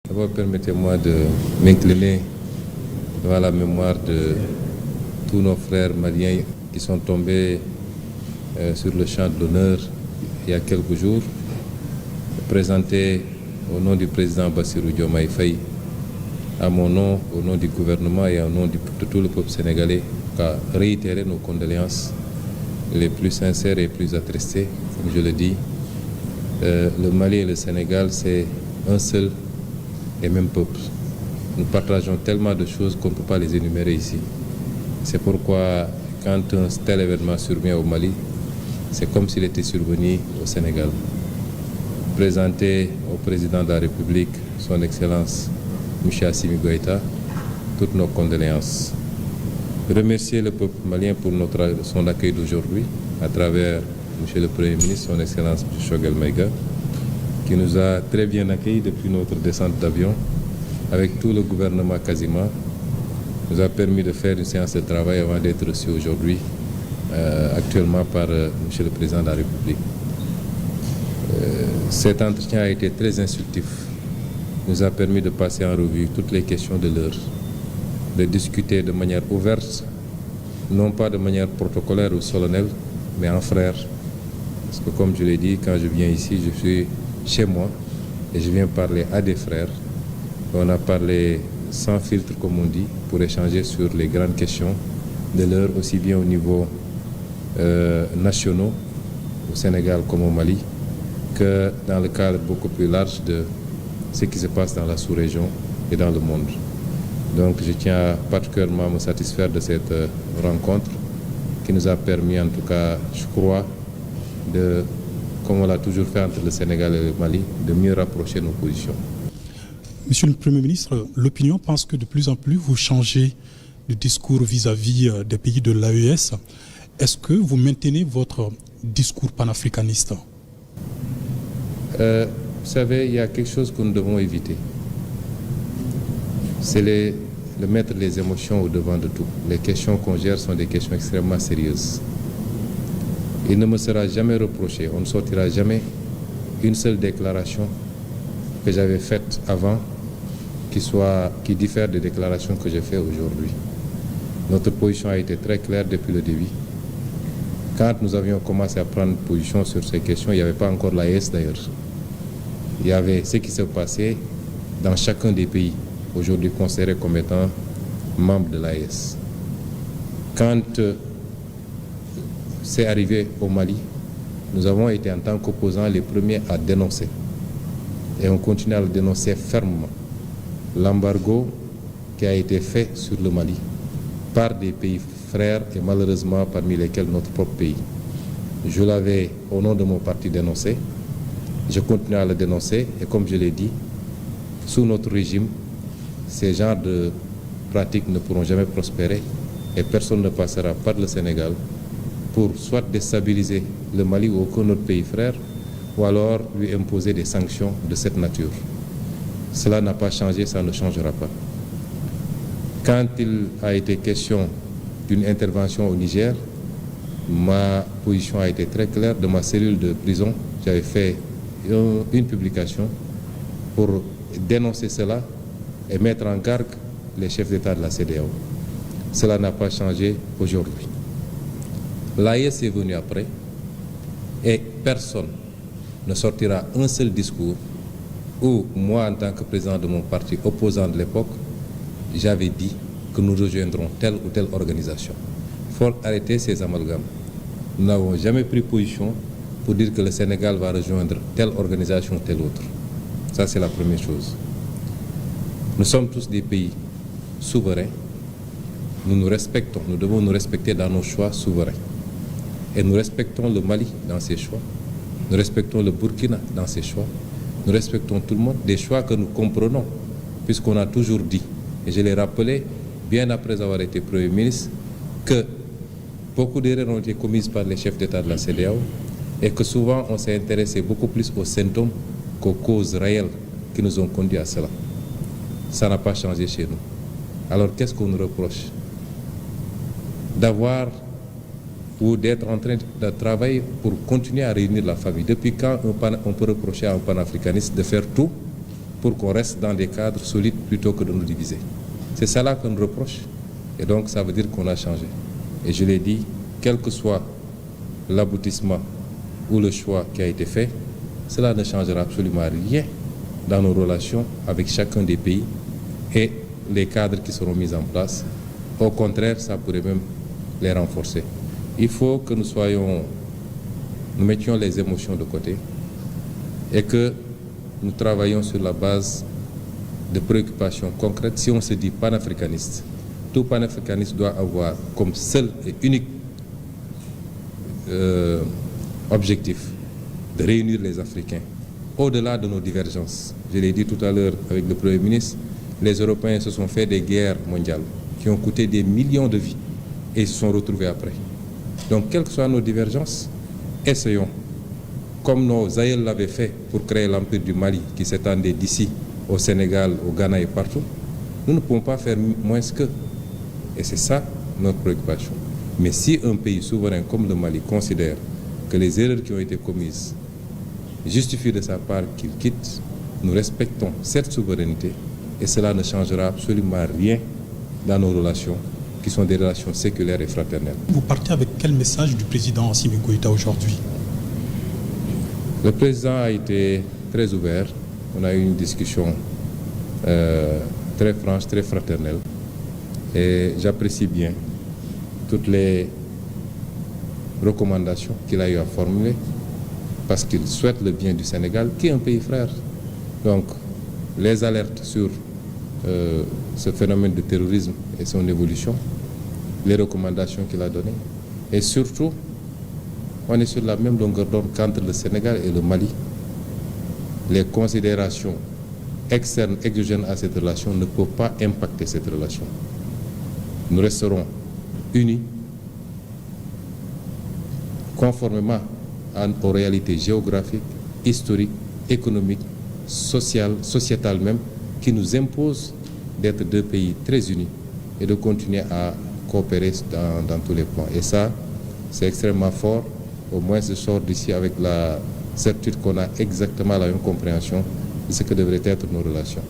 D'abord, permettez-moi de m'incliner devant la mémoire de tous nos frères maliens qui sont tombés sur le champ de l'honneur il y a quelques jours, présenter au nom du président Bassirou Diomaye Faye, à mon nom, au nom du gouvernement et au nom de tout le peuple sénégalais, à réitérer nos condoléances les plus sincères et plus attristées. Comme je le dis, le Mali et le Sénégal, c'est un seul et même peuple. Nous partageons tellement de choses qu'on ne peut pas les énumérer ici. C'est pourquoi, quand un tel événement survient au Mali, c'est comme s'il était survenu au Sénégal. Présenter au président de la République, son Excellence M. Assimi Goïta, toutes nos condoléances. Remercier le peuple malien pour son accueil d'aujourd'hui à travers M. le Premier ministre, son Excellence M. Choguel Maïga, qui nous a très bien accueillis depuis notre descente d'avion, avec tout le gouvernement quasiment, nous a permis de faire une séance de travail avant d'être reçus aujourd'hui, actuellement par M. le Président de la République. Cet entretien a été très instructif, nous a permis de passer en revue toutes les questions de l'heure, de discuter de manière ouverte, non pas de manière protocolaire ou solennelle, mais en frère. Parce que comme je l'ai dit, quand je viens ici, je suis chez moi et je viens parler à des frères. On a parlé sans filtre, comme on dit, pour échanger sur les grandes questions de l'heure, aussi bien au niveau national, au Sénégal comme au Mali, que dans le cadre beaucoup plus large de ce qui se passe dans la sous-région et dans le monde. Donc je tiens particulièrement à me satisfaire de cette rencontre qui nous a permis, en tout cas, je crois, de, comme on l'a toujours fait entre le Sénégal et le Mali, de mieux rapprocher nos positions. Monsieur le Premier ministre, l'opinion pense que de plus en plus vous changez de discours vis-à-vis des pays de l'AES. Est-ce que vous maintenez votre discours panafricaniste? Vous savez, il y a quelque chose que nous devons éviter. C'est de mettre les émotions au devant de tout. Les questions qu'on gère sont des questions extrêmement sérieuses. Il ne me sera jamais reproché, on ne sortira jamais une seule déclaration que j'avais faite avant qui diffère des déclarations que je fais aujourd'hui. Notre position a été très claire depuis le début. Quand nous avions commencé à prendre position sur ces questions, il n'y avait pas encore l'AES d'ailleurs. Il y avait ce qui se passait dans chacun des pays, aujourd'hui considérés comme étant membres de l'AES. Quand c'est arrivé au Mali, nous avons été en tant qu'opposants les premiers à dénoncer. Et on continue à le dénoncer fermement. L'embargo qui a été fait sur le Mali par des pays frères et malheureusement parmi lesquels notre propre pays. Je l'avais au nom de mon parti dénoncé. Je continue à le dénoncer et comme je l'ai dit, sous notre régime, ces genres de pratiques ne pourront jamais prospérer et personne ne passera par le Sénégal pour soit déstabiliser le Mali ou aucun autre pays frère ou alors lui imposer des sanctions de cette nature. Cela n'a pas changé, ça ne changera pas. Quand il a été question d'une intervention au Niger, ma position a été très claire. De ma cellule de prison, j'avais fait une publication pour dénoncer cela et mettre en garde les chefs d'État de la CEDEAO. Cela n'a pas changé aujourd'hui. L'AES est venu après et personne ne sortira un seul discours où moi, en tant que président de mon parti opposant de l'époque, j'avais dit que nous rejoindrons telle ou telle organisation. Il faut arrêter ces amalgames. Nous n'avons jamais pris position pour dire que le Sénégal va rejoindre telle organisation ou telle autre. Ça, c'est la première chose. Nous sommes tous des pays souverains. Nous nous respectons. Nous devons nous respecter dans nos choix souverains. Et nous respectons le Mali dans ses choix. Nous respectons le Burkina dans ses choix. Nous respectons tout le monde, des choix que nous comprenons, puisqu'on a toujours dit, et je l'ai rappelé bien après avoir été Premier ministre, que beaucoup d'erreurs ont été commises par les chefs d'État de la CEDEAO et que souvent on s'est intéressé beaucoup plus aux symptômes qu'aux causes réelles qui nous ont conduits à cela. Ça n'a pas changé chez nous. Alors qu'est-ce qu'on nous reproche? D'avoir ou d'être en train de travailler pour continuer à réunir la famille. Depuis quand on peut reprocher à un panafricaniste de faire tout pour qu'on reste dans des cadres solides plutôt que de nous diviser. C'est ça là qu'on nous reproche. Et donc ça veut dire qu'on a changé. Et je l'ai dit, quel que soit l'aboutissement ou le choix qui a été fait, cela ne changera absolument rien dans nos relations avec chacun des pays et les cadres qui seront mis en place. Au contraire, ça pourrait même les renforcer. Il faut que nous mettions les émotions de côté et que nous travaillons sur la base de préoccupations concrètes. Si on se dit panafricaniste, tout panafricaniste doit avoir comme seul et unique objectif de réunir les Africains au-delà de nos divergences. Je l'ai dit tout à l'heure avec le Premier ministre, les Européens se sont fait des guerres mondiales qui ont coûté des millions de vies et ils se sont retrouvés après. Donc, quelles que soient nos divergences, essayons, comme nos aïeux l'avaient fait pour créer l'Empire du Mali qui s'étendait d'ici au Sénégal, au Ghana et partout, nous ne pouvons pas faire moins qu'eux. Et c'est ça notre préoccupation. Mais si un pays souverain comme le Mali considère que les erreurs qui ont été commises justifient de sa part qu'il quitte, nous respectons cette souveraineté et cela ne changera absolument rien dans nos relations qui sont des relations séculaires et fraternelles. Vous partez avec quel message du président Assimi Goïta aujourd'hui? Le président a été très ouvert. On a eu une discussion très franche, très fraternelle. Et j'apprécie bien toutes les recommandations qu'il a eu à formuler parce qu'il souhaite le bien du Sénégal, qui est un pays frère. Donc, les alertes sur ce phénomène de terrorisme et son évolution, les recommandations qu'il a données, et surtout, on est sur la même longueur d'onde qu'entre le Sénégal et le Mali. Les considérations externes, exogènes à cette relation ne peuvent pas impacter cette relation. Nous resterons unis, conformément aux réalités géographiques, historiques, économiques, sociales, sociétales même, qui nous imposent d'être deux pays très unis et de continuer à coopérer dans tous les plans. Et ça, c'est extrêmement fort. Au moins, je sors d'ici avec la certitude qu'on a exactement la même compréhension de ce que devraient être nos relations.